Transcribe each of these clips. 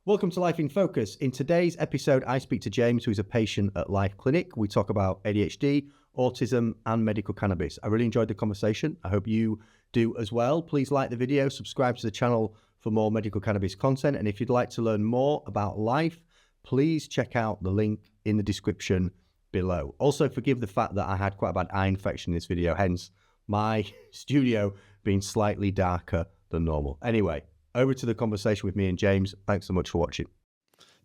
Welcome to Life in Focus. In today's episode, I speak to James, who is a patient at Lyphe Clinic. We talk about ADHD, autism, and medical cannabis. I really enjoyed the conversation. I hope you do as well. Please like the video, subscribe to the channel for more medical cannabis content. And if you'd like to learn more about Lyphe, please check out the link in the description below. Also, forgive the fact that I had quite a bad eye infection in this video, hence my studio being slightly darker than normal. Anyway, over to the conversation with me and James. Thanks so much for watching.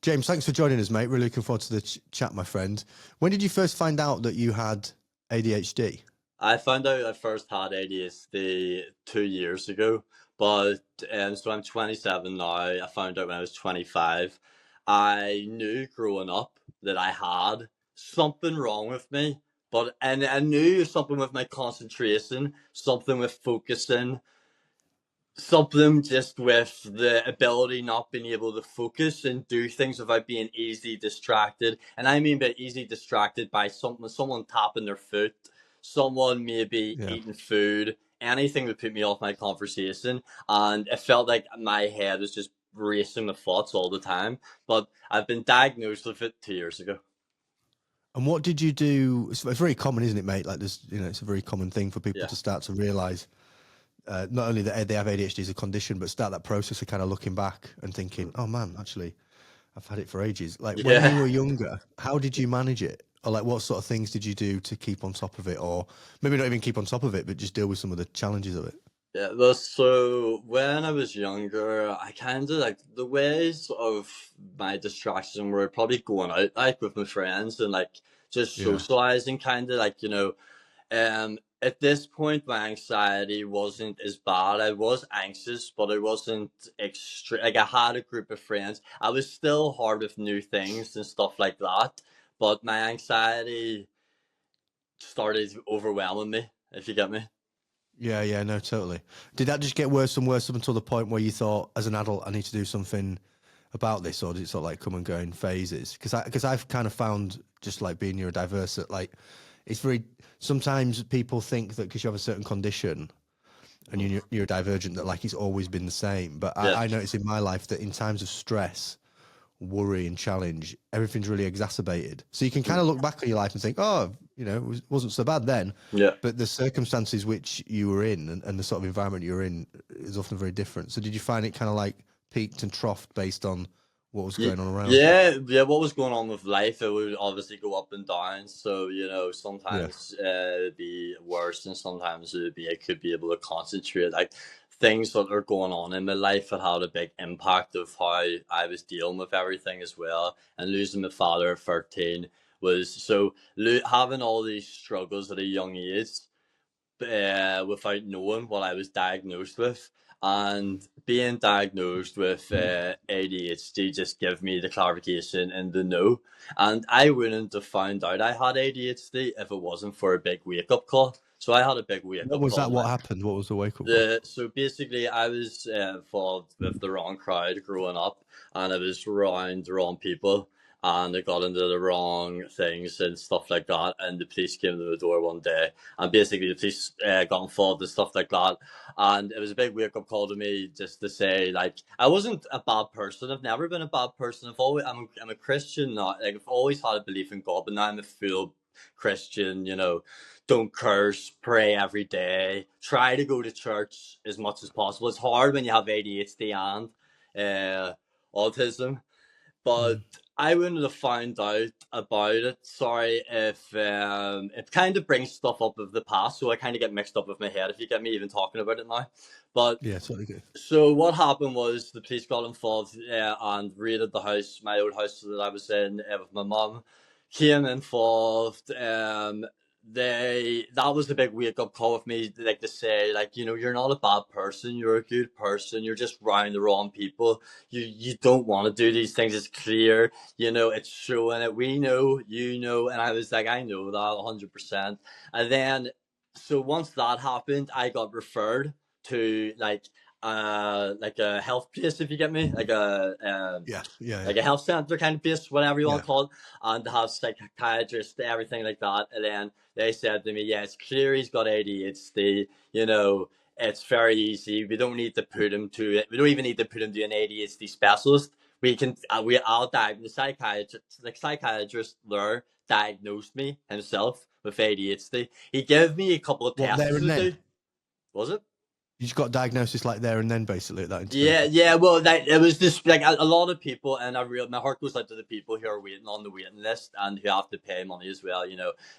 James, thanks for joining us, mate. Really looking forward to the chat, my friend. When did you first find out that you had ADHD? I found out I first had ADHD 2 years ago, but so I'm 27 now. I found out when I was 25. I knew growing up that I had something wrong with me, and I knew something with my concentration, something with focusing, something just with the ability not being able to focus and do things without being easily distracted. And I mean by easily distracted by someone tapping their foot, someone maybe eating food, anything that put me off my conversation. And it felt like my head was just racing with thoughts all the time. But I've been diagnosed with it 2 years ago. And what did you do? It's very common, isn't it, mate? Like this, it's a very common thing for people to start to realize not only that they have ADHD as a condition, but start that process of kind of looking back and thinking, oh man, actually, I've had it for ages. Like when you were younger, how did you manage it? Or like what sort of things did you do to keep on top of it? Or maybe not even keep on top of it, but just deal with some of the challenges of it? Yeah, well, so when I was younger, I kind of like the ways of my distraction were probably going out like with my friends and like just socializing, kind of like, at this point, my anxiety wasn't as bad. I was anxious, but it wasn't extreme. Like I had a group of friends. I was still hard with new things and stuff like that, but my anxiety started overwhelming me, if you get me. Yeah, no, totally. Did that just get worse and worse up until the point where you thought, as an adult, I need to do something about this, or did it sort of like come and go in phases? Because I've kind of found, just like being neurodiverse, that like it's very, sometimes people think that because you have a certain condition and you're neurodivergent, that like it's always been the same. But I notice in my life that in times of stress, worry and challenge, everything's really exacerbated. So you can kind of look back on your life and think, oh, it wasn't so bad then. Yeah. But the circumstances which you were in and the sort of environment you were in is often very different. So did you find it kind of like peaked and troughed based on what was going on around? Yeah. What was going on with life? It would obviously go up and down. So sometimes it'd be worse, and sometimes I could be able to concentrate. Like things that are going on in my life that had a big impact of how I was dealing with everything as well. And losing my father at 13 was having all these struggles at a young age, without knowing what I was diagnosed with. And being diagnosed with ADHD just gave me the clarification and the know. And I wouldn't have found out I had ADHD if it wasn't for a big wake-up call. So I had a big wake-up call. What was that? What happened? What was the wake-up call? So basically, I was involved with the wrong crowd growing up, and I was around the wrong people, and I got into the wrong things and stuff like that. And the police came to the door one day, and basically the police got involved and stuff like that. And it was a big wake up call to me, just to say, like, I wasn't a bad person. I've never been a bad person. I'm a Christian now. Like, I've always had a belief in God, but now I'm a full Christian. Don't curse, pray every day, try to go to church as much as possible. It's hard when you have ADHD and autism, but I wouldn't have found out about it. Sorry if it kind of brings stuff up of the past, so I kind of get mixed up with my head if you get me even talking about it now. But yeah, totally good. So what happened was the police got involved and raided the house, my old house that I was in with my mum. Came involved. That was a big wake up call with me, like to say, like, you're not a bad person, you're a good person, you're just around the wrong people. You don't want to do these things. It's clear, it's showing it. We know, and I was like, I know that 100%. And then, so once that happened, I got referred to like a health place, if you get me, like like a health center kind of place, whatever you want to call it, and to have psychiatrist, everything like that. And then they said to me, yeah, it's clear he's got ADHD, it's very easy. We don't need to put him to it. We don't even need to put him to an ADHD specialist. the psychiatrist there diagnosed me himself with ADHD. He gave me a couple of What, tests there and to then? do. Was it? You just got diagnosis like there and then, basically, at that Yeah, intervention. yeah. Well, it was just like a lot of people, and my heart goes out to the people who are waiting on the waiting list and who have to pay money as well.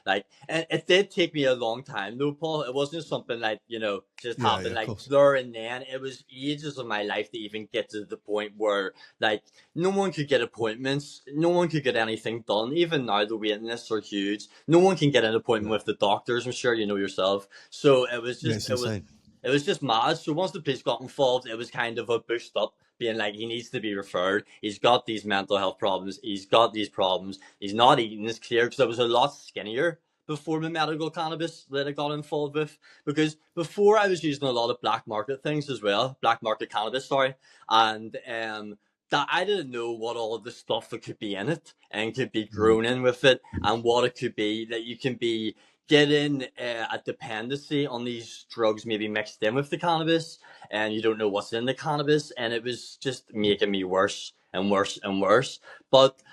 Like, and it did take me a long time, though, Paul. It wasn't something like just Yeah, happened yeah, of like course. there and then. It was ages of my life to even get to the point where like no one could get appointments, no one could get anything done. Even now, the waiting lists are huge. No one can get an appointment Yeah, with the doctors. I'm sure you know yourself. So it was yeah, just it's insane. it was just mad. So once the police got involved, it was kind of a boost up, being like, he needs to be referred. He's got these mental health problems. He's got these problems. He's not eating as clear, because I was a lot skinnier before my medical cannabis that I got involved with. Because before I was using a lot of black market things as well, black market cannabis, sorry, and that I didn't know what all of the stuff that could be in it and could be Mm. grown in with it, and what it could be that you can be getting a dependency on these drugs maybe mixed in with the cannabis, and you don't know what's in the cannabis, and it was just making me worse and worse and worse. But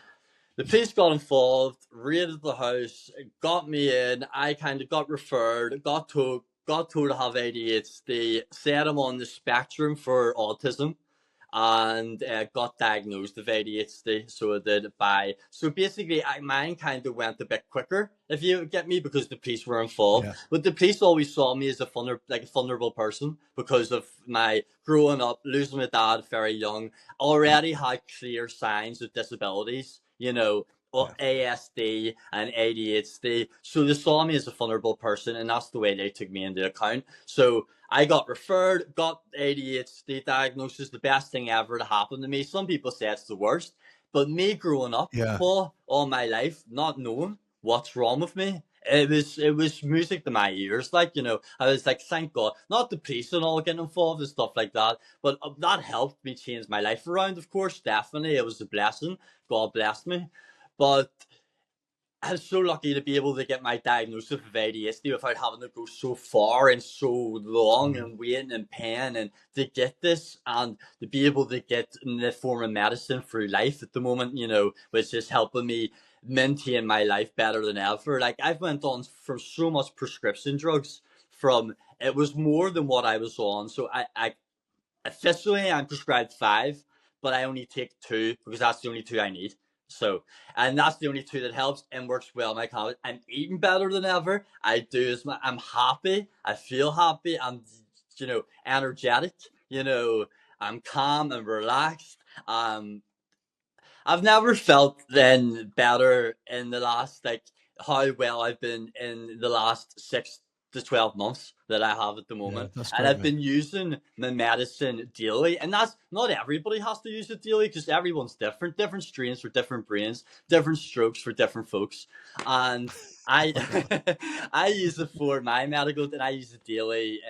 the police got involved, raided the house, got me in. I kind of got referred, got told to have ADHD, said I'm on the spectrum for autism, and got diagnosed with ADHD. So it did so basically, mine kind of went a bit quicker, if you get me, because the police were involved. Yeah, But the police always saw me as a vulnerable person because of my growing up, losing my dad very young, already had clear signs of disabilities. yeah, ASD and ADHD. So they saw me as a vulnerable person, and that's the way they took me into account. So I got referred, got ADHD diagnosis, the best thing ever to happen to me. Some people say it's the worst, but me growing up, yeah. Paul, all my life, not knowing what's wrong with me, it was music to my ears. I was like, thank God, not the police and all getting involved and stuff like that, but that helped me change my life around. Of course, definitely, it was a blessing. God blessed me, but I was so lucky to be able to get my diagnosis of ADHD without having to go so far and so long Mm. and waiting and pain, and to get this, and to be able to get in the form of medicine through life at the moment, which is helping me maintain my life better than ever. Like, I've went on from so much prescription drugs, from it was more than what I was on. So I officially I'm prescribed 5, but I only take 2 because that's the only 2 I need. So, and that's the only 2 that helps and works well. My college, I'm eating better than ever. I'm happy. I feel happy. I'm, energetic. I'm calm and relaxed. I've never felt then better in the last, like, how well I've been in the last 6 to 12 months that I have at the Yeah, moment. that's And great, I've mate. been using my medicine daily. And that's not everybody has to use it daily, because everyone's different. Different strains for different brains, different strokes for different folks. And I I use it for my medical, and I use it daily.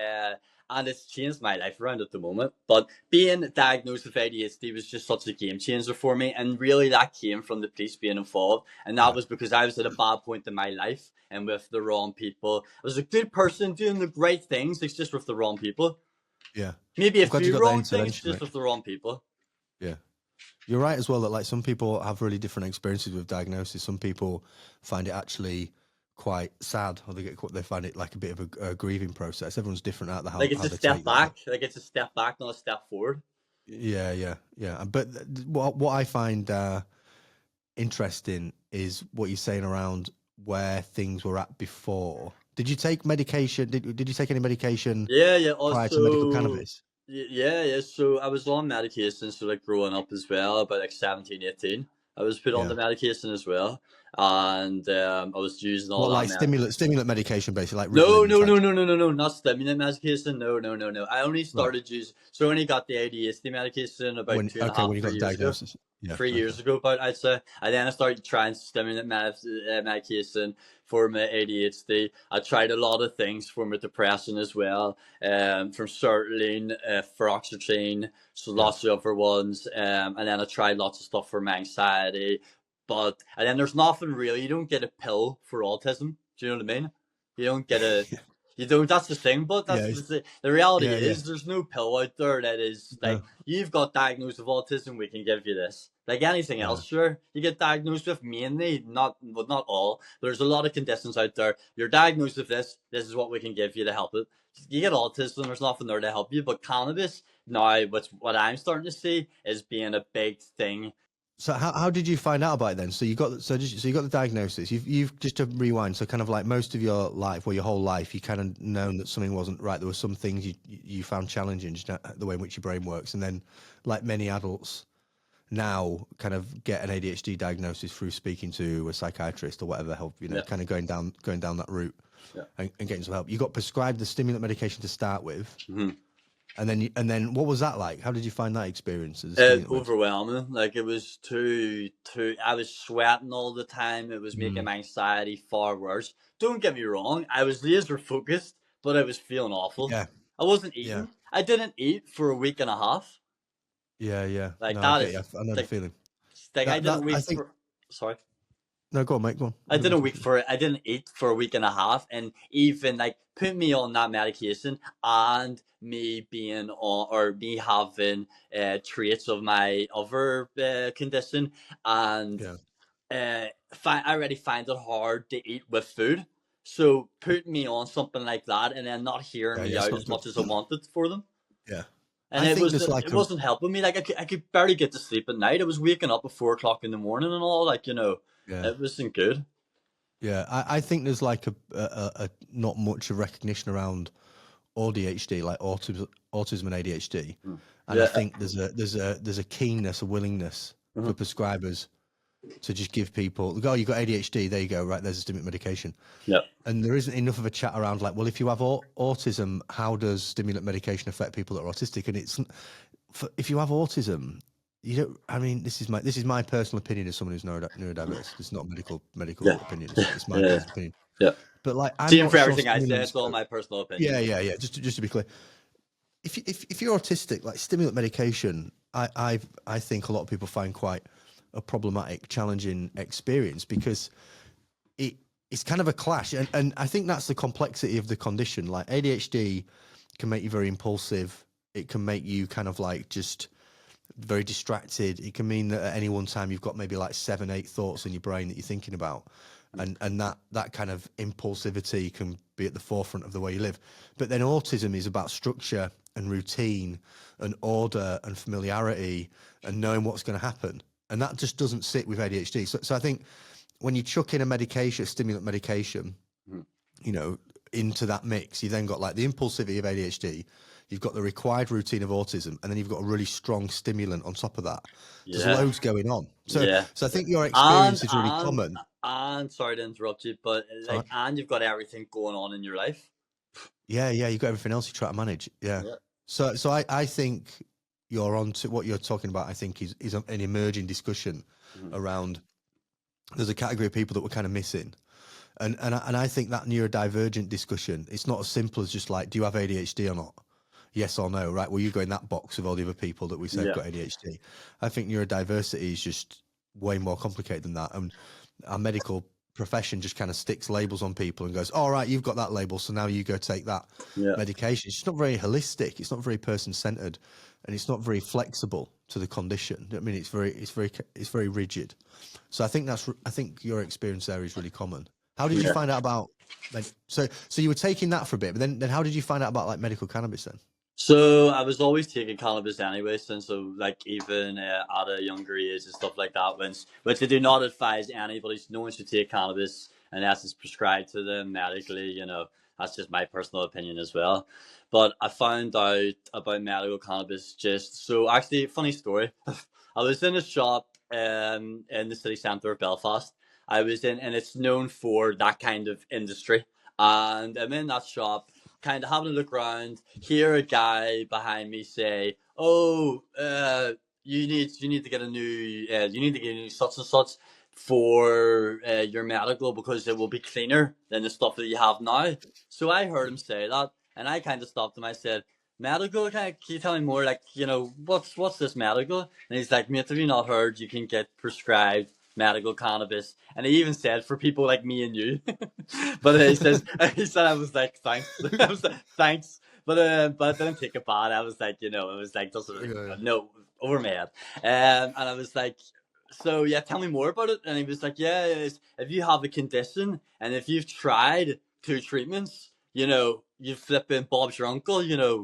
And it's changed my life around at the moment. But being diagnosed with ADHD was just such a game changer for me, and really that came from the police being involved, and that Yeah, was because I was at a bad point in my life and with the wrong people. I was a good person doing the great things, it's just with the wrong people. yeah. Maybe a I'm glad you few got that wrong things, intervention, just mate. with the wrong people. Yeah. You're right as well that like some people have really different experiences with diagnosis. Some people find it actually quite sad, or they find it like a bit of a grieving process. Everyone's different out the Like, it's how a they step take that. back. Like, it's a step back, not a step forward. Yeah, yeah, yeah. But what I find interesting is what you're saying around where things were at before. Did you take medication? Did you take any medication Yeah, yeah. prior to medical Also, cannabis? yeah, yeah. So I was on medication, so like growing up as well, about like 17, 18. I was put on Yeah. the medication as well. And I was using all What, that like stimulant medication, basically, like No, Ritalin no, type no, no, stuff? no, no, no, not stimulant medication. No, no, no, no. I only Right. started using, so I only got the ADHD medication about two and a half, When you got the 3 years ago. diagnosis? Yeah. 3 years Okay. ago, about, I'd say. And then I started trying stimulant medication for my ADHD. I tried a lot of things for my depression as well, from sertraline, fluoxetine, so Yeah. lots of other ones. And then I tried lots of stuff for my anxiety. And then there's nothing really, you don't get a pill for autism. Do you know what I mean? You don't get a, You don't. That's the thing. But Yeah, the reality yeah, yeah. is there's no pill out there that is like No, you've got diagnosed with autism. We can give you this. Like anything yeah, else, sure, you get diagnosed with mainly not all. There's a lot of conditions out there. You're diagnosed with this. This is what we can give you to help it. You get autism. There's nothing there to help you. But cannabis now, what I'm starting to see is being a big thing. So how did you find out about it then? So you got you got the diagnosis. You've just to rewind. So kind of like most of your life, or your whole life, you kind of known that something wasn't right. There were some things you found challenging, just the way in which your brain works. And then, like many adults now, kind of get an ADHD diagnosis through speaking to a psychiatrist or whatever help. Yeah. Kind of going down that route, Yeah. and getting some help. You got prescribed the stimulant medication to start with. Mm-hmm. And then what was that like? How did you find that experience? Overwhelming. Like it was too. I was sweating all the time. It was making my anxiety far worse. Don't get me wrong. I was laser focused, but I was feeling awful. Yeah. I wasn't eating. Yeah. I didn't eat for a week and a half. Yeah, yeah. Like No, that okay, is. I know the feeling. Like I didn't wait I think, for. Sorry. no, go on, mate. Go on. I didn't eat for a week and a half, and even like put me on that medication and me being on or me having traits of my other condition, and I already find it hard to eat with food. So put me on something like that, and then not hearing me out as much as I wanted for them. Yeah. And it wasn't helping me. Like I could barely get to sleep at night. I was waking up at 4 o'clock in the morning and all. Like it wasn't good. Yeah, I think there's like a not much of recognition around ADHD, like autism and ADHD, and I think there's a keenness, a willingness for prescribers to just give people, oh, you got ADHD, there you go, right, there's a stimulant medication. Yeah. And there isn't enough of a chat around like, well, if you have autism, how does stimulant medication affect people that are autistic? And if you have autism, you don't. I mean, this is my personal opinion as someone who's neurodiverse. It's not medical opinion. It's my personal opinion. Yeah. But like, I'm Same not for sure everything I say. stimulants It's all my personal opinion. Yeah. Just to be clear, if you're autistic, like stimulant medication, I think a lot of people find quite a problematic, challenging experience because it's kind of a clash, and I think that's the complexity of the condition. Like ADHD can make you very impulsive. It can make you kind of like just very distracted. It can mean that at any one time you've got maybe like 7-8 thoughts in your brain that you're thinking about, and that kind of impulsivity can be at the forefront of the way you live. But then autism is about structure and routine and order and familiarity and knowing what's going to happen, and that just doesn't sit with ADHD. So I think when you chuck in a stimulant medication, into that mix, you then got like the impulsivity of ADHD. You've got the required routine of autism, and then you've got a really strong stimulant on top of that. There's loads going on. So I think your experience is really common. And sorry to interrupt you, but and you've got everything going on in your life. Yeah, you've got everything else you try to manage. Yeah. So I think you're on to what you're talking about. I think is an emerging discussion around. There's a category of people that we're kind of missing. And I think that neurodivergent discussion, it's not as simple as just like, do you have ADHD or not? Yes or no, right? Well, you go in that box of all the other people that we say have got ADHD. I think neurodiversity is just way more complicated than that. And our medical profession just kind of sticks labels on people and goes, all right, you've got that label, so now you go take that medication. It's just not very holistic. It's not very person-centered, and it's not very flexible to the condition. I mean, it's very rigid. So I think your experience there is really common. How did you find out about? So you were taking that for a bit, but then how did you find out about like medical cannabis then? So I was always taking cannabis anyway, since like even at a younger age and stuff like that. Which they do not advise anybody. No one should take cannabis unless it's prescribed to them medically. That's just my personal opinion as well. But I found out about medical cannabis actually, funny story. I was in a shop in the city centre of Belfast. I was in, and it's known for that kind of industry. And I'm in that shop, kind of having a look around, hear a guy behind me say, "Oh, you need to get a new such and such for your medical because it will be cleaner than the stuff that you have now." So I heard him say that, and I kind of stopped him. I said, "Medical? Can you tell me more? Like, what's this medical?" And he's like, "Mate, have you not heard? You can get prescribed medical cannabis, and he even said for people like me and you. But he said I was like thanks, I was like thanks, but I didn't take it bad. I was like, it was like just Yeah. no, over my head, and I was like. So yeah, tell me more about it. And he was like, yeah, if you have a condition and if you've tried 2 treatments, you flipping Bob's your uncle,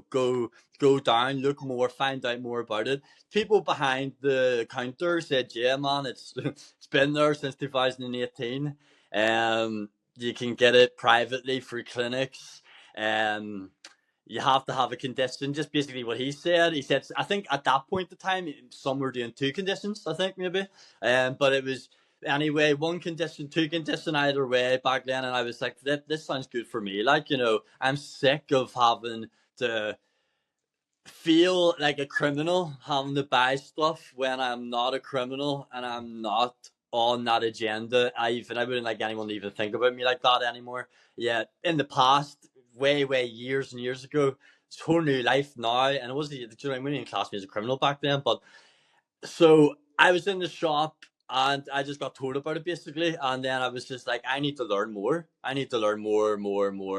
go down, look more, find out more about it. People behind the counter said, yeah, man, it's been there since 2018. You can get it privately through clinics. You have to have a condition, just basically what he said. He said, I think at that point in time, some were doing 2 conditions, I think maybe. But it was, anyway, 1 condition, 2 condition, either way back then. And I was like, this sounds good for me. Like, I'm sick of having to feel like a criminal, having to buy stuff when I'm not a criminal and I'm not on that agenda. I wouldn't like anyone to even think about me like that anymore. Yeah, in the past, way years and years ago, it's a whole new life now. And it wasn't, I wouldn't even class me as a criminal back then, but so I was in the shop and I just got told about it basically. And then I was just like, I need to learn more. I need to learn more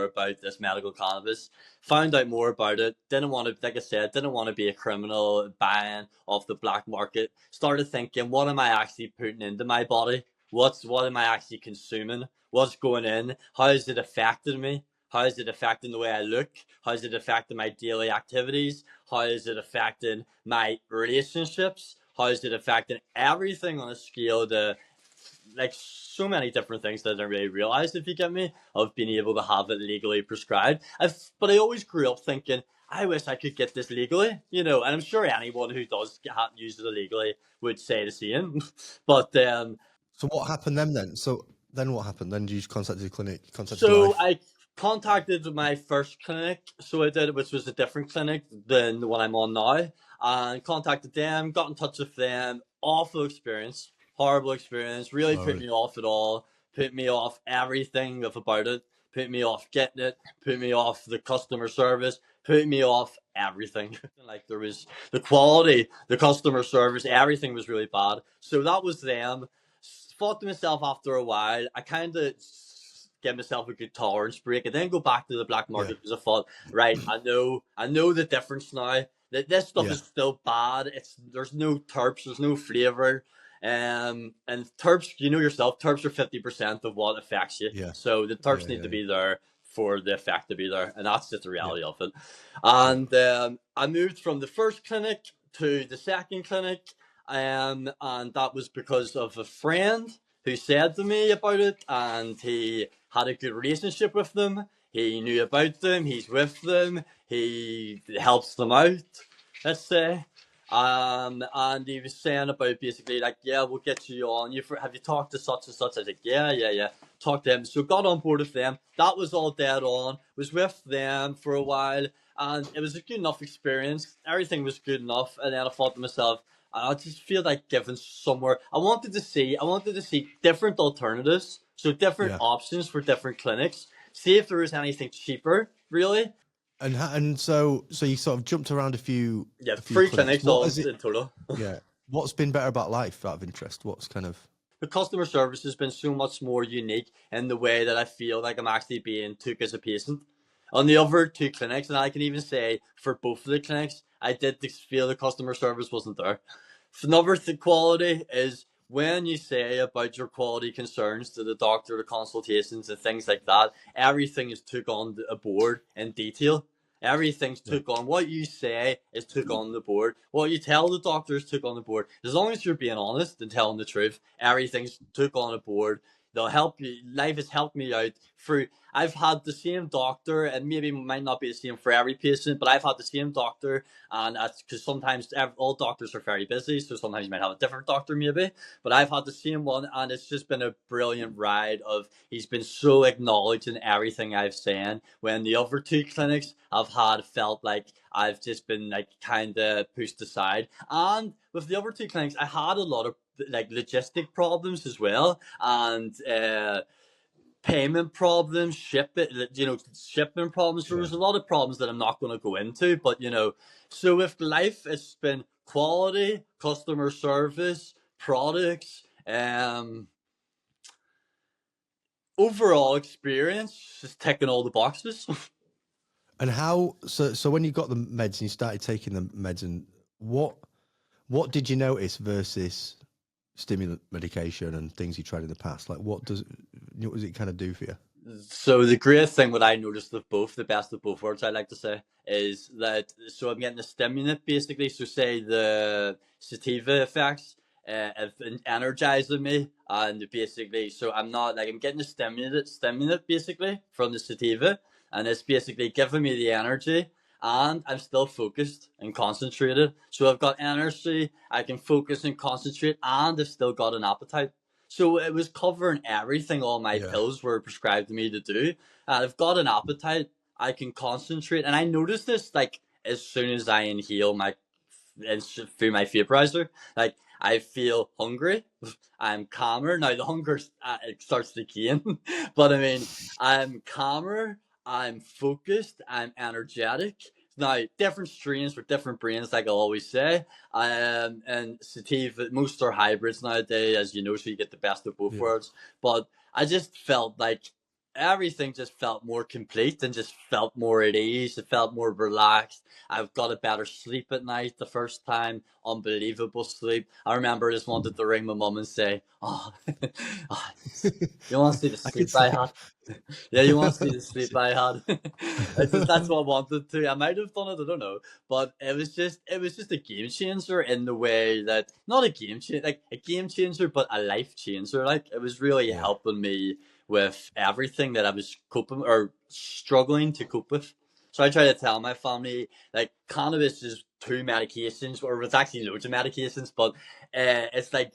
about this medical cannabis. Found out more about it. Didn't want to, like I said, didn't want to be a criminal buying off the black market. Started thinking, what am I actually putting into my body? What am I actually consuming? What's going in? How is it affecting me? How is it affecting the way I look? How is it affecting my daily activities? How is it affecting my relationships? How is it affecting everything on a scale to, like, so many different things that I didn't really realize, if you get me, of being able to have it legally prescribed. But I always grew up thinking, I wish I could get this legally, and I'm sure anyone who does use it illegally would say the same. But So what happened then? So then what happened? Then you contacted the clinic, so Lyphe? I contacted my first clinic, so I did, which was a different clinic than the one I'm on now, and contacted them, got in touch with them. Awful experience, horrible experience, really put me off it all, put me off everything about it, put me off getting it, put me off the customer service, put me off everything. Like, there was the quality, the customer service, everything was really bad. So that was them. Thought to myself after a while, I kind of give myself a good tolerance break and then go back to the black market because I thought, right, I know the difference now. That this stuff is still bad. There's no terps, there's no flavor. And terps, yourself, terps are 50% of what affects you. Yeah. So the terps need to be there for the effect to be there, and that's just the reality of it. And I moved from the first clinic to the second clinic, and that was because of a friend who said to me about it, and he had a good relationship with them. He knew about them. He's with them. He helps them out, let's say. And he was saying about basically like, yeah, we'll get you on. Have you talked to such and such? I was like, yeah. Talked to them. So got on board with them. That was all dead on. Was with them for a while, and it was a good enough experience. Everything was good enough. And then I thought to myself, I just feel like giving somewhere. I wanted to see different alternatives, so different options for different clinics. See if there was anything cheaper, really. And so you sort of jumped around a few. Yeah, 3 clinics all in total. Yeah. What's been better about Lyphe, out of interest? What's kind of... The customer service has been so much more unique in the way that I feel like I'm actually being took as a patient. On the other 2 clinics, and I can even say for both of the clinics, I did feel the customer service wasn't there. Another quality is when you say about your quality concerns to the doctor, the consultations and things like that, everything is took on the board in detail. Everything's took on. What you say is took on the board. What you tell the doctor is took on the board. As long as you're being honest and telling the truth, everything's took on a board. They'll help you. Lyphe has helped me out through. I've had the same doctor, and maybe it might not be the same for every patient, but I've had the same doctor, and that's because sometimes all doctors are very busy, so sometimes you might have a different doctor maybe, but I've had the same one, and it's just been a brilliant ride. He's been so acknowledged in everything I've said, when the other 2 clinics I've had felt like I've just been like kind of pushed aside. And with the other 2 clinics, I had a lot of like logistic problems as well, and payment problems, shipping problems. There was a lot of problems that I'm not going to go into, but so with Lyphe, it's been quality, customer service, products, Um, Overall experience, just ticking all the boxes. And how? So when you got the meds and you started taking the meds, and what did you notice versus stimulant medication and things you tried in the past? Like, what does it kind of do for you? So the great thing what I noticed of both, the best of both worlds, I like to say, is that so I'm getting a stimulant basically. So say the sativa effects have been energizing me, and basically, so I'm not like I'm getting a stimulant basically from the sativa, and it's basically giving me the energy, and I'm still focused and concentrated. So I've got energy, I can focus and concentrate, and I've still got an appetite. So it was covering everything all my Yeah. pills were prescribed to me to do. And I've got an appetite. I can concentrate. And I noticed this like as soon as I inhale through my vaporizer. Like I feel hungry. I'm calmer. Now the hunger it starts to gain. But I mean, I'm calmer. I'm focused. I'm energetic. Now, different strains for different brains, like I always say. And sativa, most are hybrids nowadays, as you know, so you get the best of both Yeah. worlds. But I just felt like everything just felt more complete and just felt more at ease. It felt more relaxed. I've got a better sleep at night the first time. Unbelievable sleep. I remember I just wanted to ring my mum and say, "Oh, oh, you want to see the I could sleep I say. had?" Yeah, you want to see the sleep I had? That's what I wanted to. I might have done it, I don't know. But it was just a game changer in the way that not a game changer, like a game changer, but a life changer. Like it was really Yeah. helping me with everything that I was coping or struggling to cope with. So I try to tell my family like cannabis is 2 medications, or it's actually loads of medications, but it's like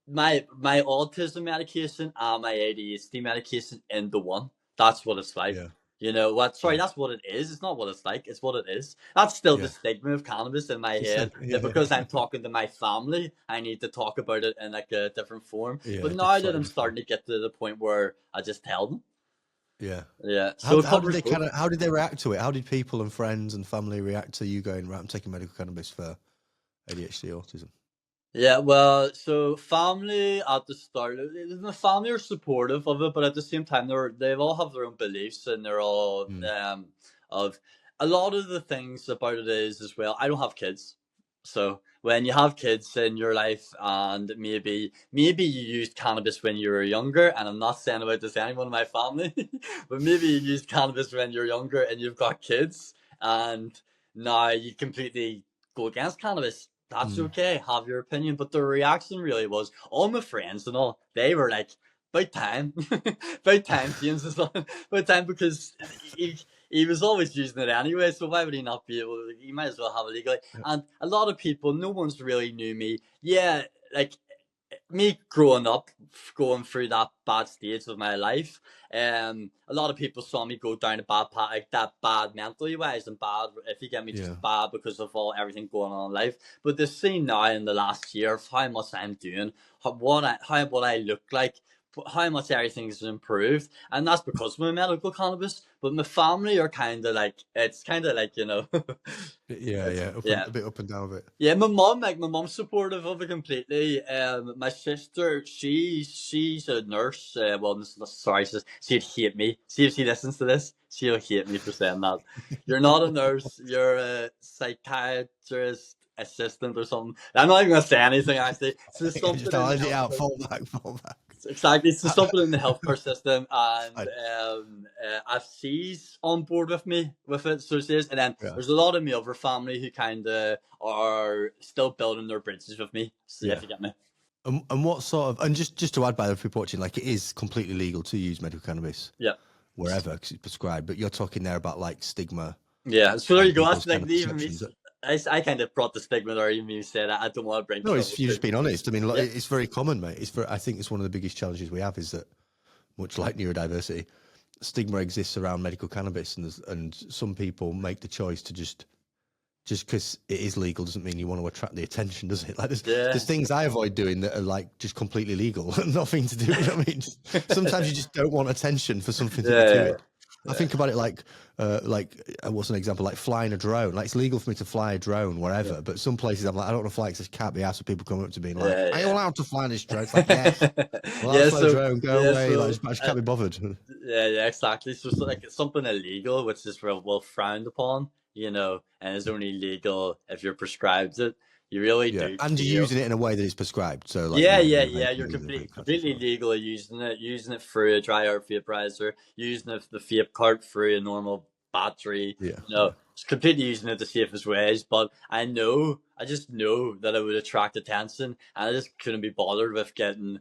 my autism medication and my ADHD medication into one. That's what it's like. Yeah. You know what? Sorry, Yeah. that's what it is. It's not what it's like. It's what it is. That's still the Yeah. stigma of cannabis in my It's head. That yeah. because I'm talking to my family, I need to talk about it in like a different form. Yeah. But now that Slightly I'm different. starting to get to the point where I just tell them, Yeah. yeah. So it How did covers they both. how did they react to it? How did people and friends and family react to you going, right, I'm taking medical cannabis for ADHD autism? Yeah, well, so family at the start, the family are supportive of it, but at the same time, they all have their own beliefs, and they're all Mm. of a lot of the things about it is as well. I don't have kids, so when you have kids in your life, and maybe you used cannabis when you were younger, and I'm not saying about this to anyone in my family, but maybe you used cannabis when you're younger and you've got kids, and now you completely go against cannabis. That's Mm. okay, have your opinion. But the reaction really was all my friends and all, they were like, about time. About time, James is on. About time, because he was always using it anyway, so why would he not be able to? He might as well have it legally. Yeah. And a lot of people, no one's really knew me. Yeah, like me growing up, going through that bad stage of my life, a lot of people saw me go down a bad path, like that bad mentally wise and bad, if you get me, Yeah. just bad because of all everything going on in life. But they've seen now in the last year of how much I'm doing, what I look like, how much everything's improved, and that's because of my medical cannabis. But my family are kind of like, it's kind of like, Yeah, yeah. A bit up and down with it. yeah, my mom's supportive of it completely. My sister, she's a nurse. Well, sorry, she'd hate me. See if she listens to this, she'll hate me for saying that. You're not a nurse. You're a psychiatrist assistant or something. I'm not even gonna say anything actually. So Just something in the edge it out, healthcare. fall back, fall back. Exactly, so How- something in the healthcare system, and I- she's on board with me with it. So she is, and then yeah, there's a lot of my other family who kind of are still building their bridges with me. So yeah. if you get me, And what sort of, and just to add by the people watching, like it is completely legal to use medical cannabis yeah, wherever because it's prescribed, but you're talking there about like stigma yeah. So there and you go. people's That's like kind of even me. perceptions. I kind of brought the stigma there. Even you said I don't want to bring No, trouble it's you're just to. being honest. I mean, like, Yeah, it's very common, mate. I think it's one of the biggest challenges we have is that, much like neurodiversity, stigma exists around medical cannabis, and some people make the choice to just because it is legal doesn't mean you want to attract the attention, does it? Like yeah, there's things I avoid doing that are like just completely legal, nothing to do. You know what I mean? Sometimes you just don't want attention for something to be yeah. doing. I think about it like what's an example? Like flying a drone. Like it's legal for me to fly a drone wherever, but some places I'm like, I don't want to fly because I can't be asked for people coming up to me and like, Yeah, are you yeah. allowed to fly this drone? It's like, yes, well, I'll Yeah, fly a so drone, go yeah, away. Like, so I just can't be bothered. yeah, exactly. So it's like it's something illegal, which is real well frowned upon, and it's only legal if you're prescribed it. You really Yeah, do and you're feel. using it in a way that is prescribed. So like, Yeah, yeah, you're yeah. vaping, You're using a completely vape cartridge as completely well. legal using it through a dry herb vaporizer, using the vape cart through a normal battery. Yeah, It's completely using it the safest ways. But I just know that it would attract attention, and I just couldn't be bothered with getting.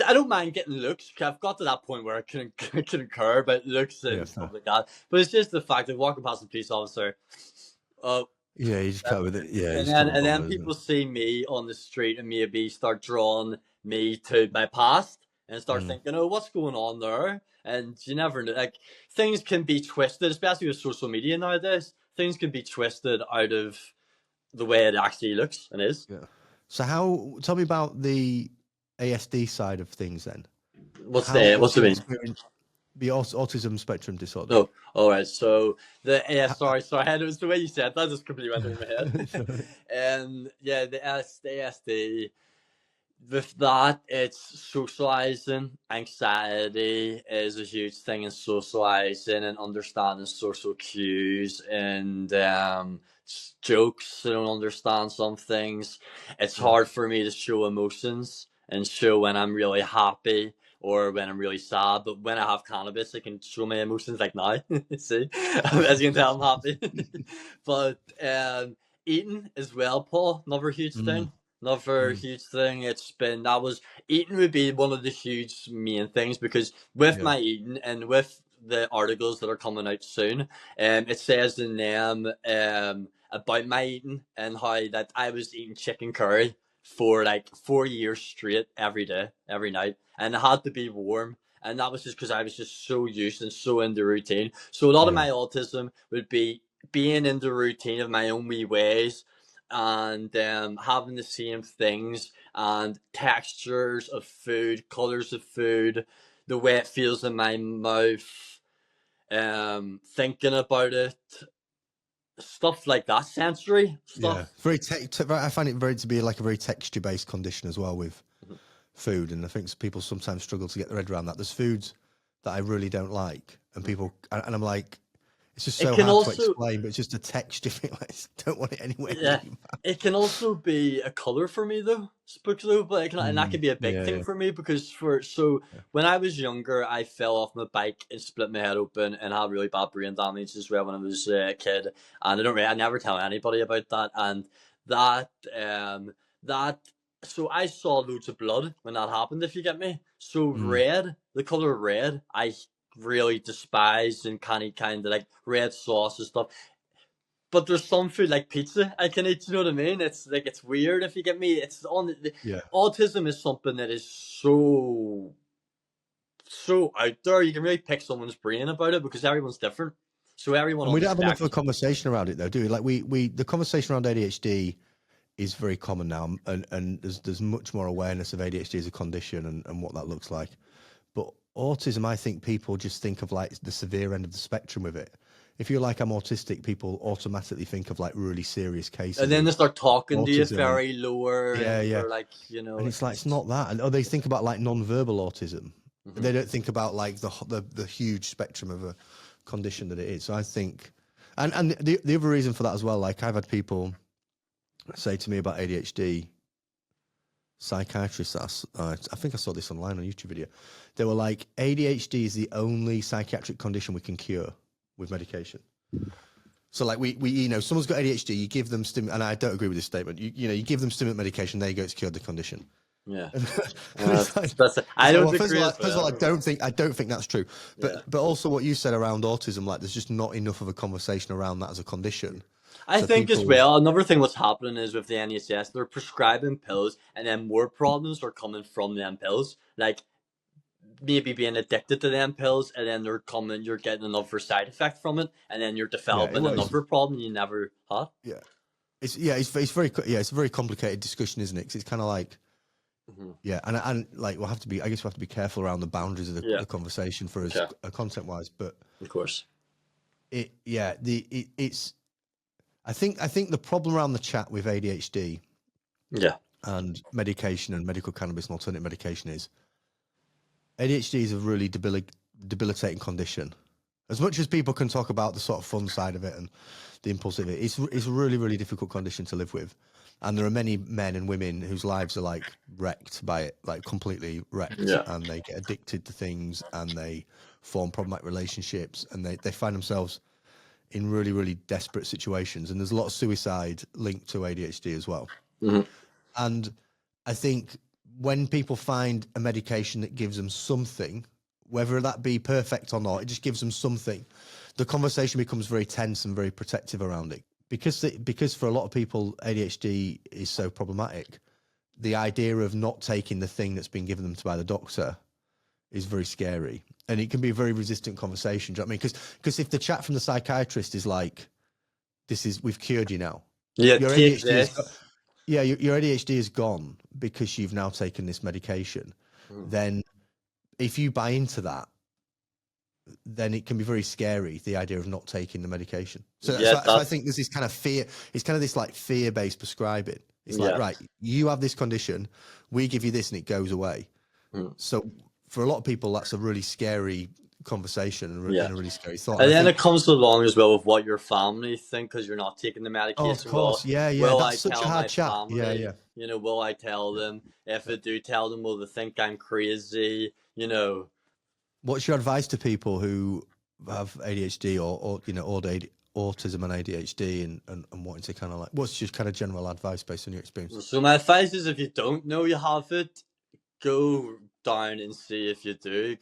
I don't mind getting looks. I've got to that point where I couldn't I couldn't care about looks yeah, and stuff like that. But it's just the fact of walking past a police officer. Uh, yeah. You just can't with it. Yeah, you and just then can't be and then bothered. Isn't people it? see me on the street and maybe start drawing me to my past and start thinking, oh, what's going on there? And you never know. Like things can be twisted, especially with social media nowadays. Things can be twisted out of the way it actually looks and is. Yeah. So tell me about the ASD side of things then. What's What's the your mean? experience? The autism spectrum disorder. Oh, all right. So sorry. It was the way you said that just completely went over my head. And yeah, the ASD. With that, it's socializing. Anxiety is a huge thing in socializing and understanding social cues and jokes. I don't understand some things. It's hard for me to show emotions and show when I'm really happy or when I'm really sad. But when I have cannabis, I can show my emotions like now. See, as you can tell, I'm happy. But eating as well, Paul. Another huge thing. Another huge thing. Eating would be one of the huge main things because with Yeah. my eating and with the articles that are coming out soon, it says in them about my eating and how that I was eating chicken curry for like 4 years straight every day, every night, and it had to be warm. And that was just because I was just so used and so in the routine. So a lot of Yeah. my autism would be being in the routine of my own wee ways and having the same things and textures of food, colors of food, the way it feels in my mouth, thinking about it, stuff like that, sensory Yeah. stuff. Very I find it to be like a very texture based condition as well with food, and I think people sometimes struggle to get their head around that. There's foods that I really don't like, and I'm like, it's just It so can hard to also explain, but it's just a texture thing. Like, I just don't want it anywhere near Yeah, me. it can also be a color for me though, though, but and that can be a big Yeah, thing yeah, for me because yeah. when I was younger, I fell off my bike and split my head open and had really bad brain damage as well when I was a kid, and I never tell anybody about that, and that that so I saw loads of blood when that happened. If you get me, so red, the color red, I really despise and kind of like red sauce and stuff. But there's some food like pizza I can eat. You know what I mean? It's like it's weird if you get me. It's on Yeah. autism is something that is so out there. You can really pick someone's brain about it because everyone's different. So everyone And on we the don't have enough of a spectrum. conversation around it though, do we? Like the conversation around ADHD is very common now, and there's much more awareness of ADHD as a condition and what that looks like. But autism, I think people just think of like the severe end of the spectrum with it. If you're like, I'm autistic, people automatically think of like really serious cases And then they of start talking to you autism, and very lower, yeah, and yeah, they're like, and it's like it's not that. And they think about like non-verbal autism. They don't think about like the huge spectrum of a condition that it is. So I think, and the other reason for that as well, like I've had people say to me about ADHD, psychiatrists, I think I saw this online on a YouTube video. They were like, ADHD is the only psychiatric condition we can cure with medication. So like we someone's got ADHD, you give them and I don't agree with this statement. You give them stimulant medication, there you go, it's cured the condition. yeah. I don't First agree as of all, well. I don't think that's true. Yeah. But also what you said around autism, like there's just not enough of a conversation around that as a condition. I So think as people, well, another thing what's happening is with the NHS, they're prescribing pills and then more problems are coming from them pills. Like maybe being addicted to them pills and then you're getting another side effect from it and then you're developing well, another problem you never had. it's very it's a very complicated discussion, isn't it? 'Cause it's kind of like Yeah, and like we'll have to be. I guess we'll have to be careful around the boundaries of the conversation for us content wise. But of course, it's. I think the problem around the chat with ADHD, and medication and medical cannabis and alternative medication is ADHD is a really debilitating condition. As much as people can talk about the sort of fun side of it and the impulsivity, it's a really, really difficult condition to live with. And there are many men and women whose lives are like wrecked by it, like completely wrecked. And they get addicted to things and they form problematic relationships and they find themselves in really, really desperate situations. And there's a lot of suicide linked to ADHD as well. And I think when people find a medication that gives them something, whether that be perfect or not, it just gives them something, the conversation becomes very tense and very protective around it. Because for a lot of people, ADHD is so problematic, the idea of not taking the thing that's been given them by the doctor is very scary. And it can be a very resistant conversation. Do you know what I mean? Because if the chat from the psychiatrist is like, we've cured you now. Yeah, your ADHD is gone because you've now taken this medication. Then if you buy into that, then it can be very scary, the idea of not taking the medication. So I think there's this kind of fear. It's kind of this like fear-based prescribing. It's like, right, you have this condition, we give you this and it goes away. So for a lot of people, that's a really scary conversation and a really scary thought. And then it comes along as well with what your family think because you're not taking the medication. Oh, of course, that's such a hard chat. Family, you know, will I tell them? If I do tell them, will they think I'm crazy? You know. What's your advice to people who have ADHD or you know, autism and ADHD and wanting to kind of like, what's your kind of general advice based on your experience? So my advice is if you don't know you have it, go down and see if you do.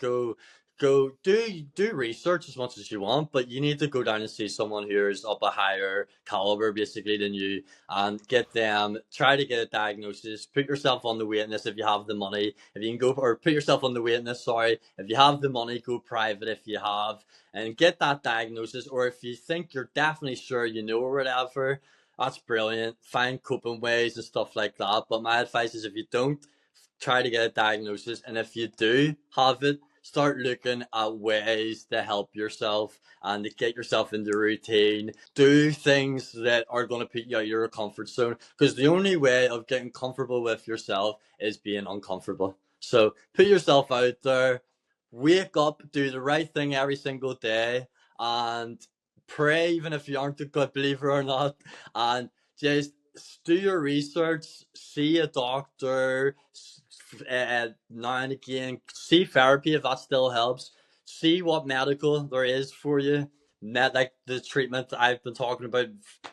Go do research as much as you want, but you need to go down and see someone who's up a higher caliber basically than you and get them, try to get a diagnosis, put yourself on the waiting list if you have the money. If you can go, or put yourself on the waiting list, sorry. If you have the money, go private if you have, and get that diagnosis. Or if you think you're definitely sure you know or whatever, that's brilliant. Find coping ways and stuff like that. But my advice is if you don't, try to get a diagnosis, and if you do have it, start looking at ways to help yourself and to get yourself into routine. Do things that are going to put you out of your comfort zone, because the only way of getting comfortable with yourself is being uncomfortable. So put yourself out there, wake up, do the right thing every single day, and pray even if you aren't a good believer or not, and just do your research, see a doctor, now and again, see therapy if that still helps, see what medical there is for you. Like the treatment I've been talking about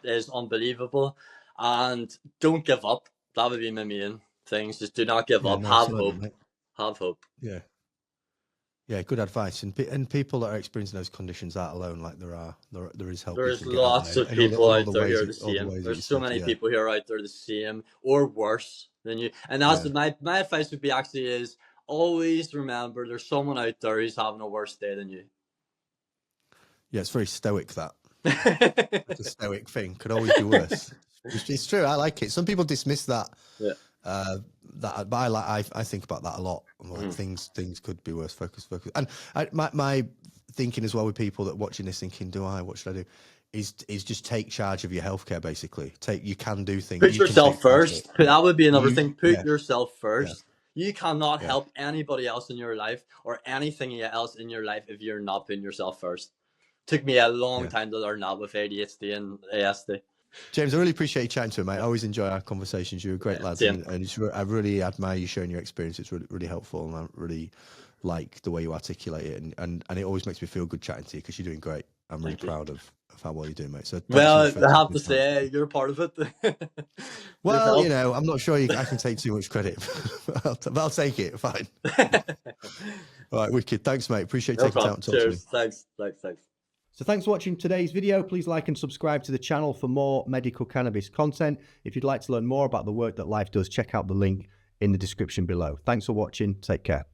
is unbelievable, and don't give up. That would be my main things. Just do not give up. Have hope. Mate. Have hope. Yeah, good advice. And people that are experiencing those conditions aren't alone. Like there is help. There's lots of people out there who are the same. There's so many people who are out there the same or worse than you. And that's my advice would be actually is always remember there's someone out there who's having a worse day than you. Yeah, it's very stoic that. It's a stoic thing. Could always be worse. It's true. I like it. Some people dismiss that. Yeah. But I think about that a lot. Like things could be worse. Focus. And my thinking as well with people that are watching this thinking, what should I do? Is just take charge of your healthcare. Basically, you can do things. Put yourself first. That would be another thing. Put yourself first. Yeah. You cannot help anybody else in your life or anything else in your life if you're not putting yourself first. Took me a long time to learn that with ADHD and ASD. James, I really appreciate you chatting to me, mate. I always enjoy our conversations. You're a great lad, and I really admire you sharing your experience. It's really, really helpful, and I really like the way you articulate it, and it always makes me feel good chatting to you because you're doing great. I'm really proud of how well you're doing, mate. So, well, I have to say, you're part of it. Well, you know, I'm not sure I can take too much credit, but I'll take it. Fine. All right, wicked. Thanks, mate. Appreciate you taking time to talk to me. Thanks. So thanks for watching today's video. Please like and subscribe to the channel for more medical cannabis content. If you'd like to learn more about the work that Lyphe does, check out the link in the description below. Thanks for watching. Take care.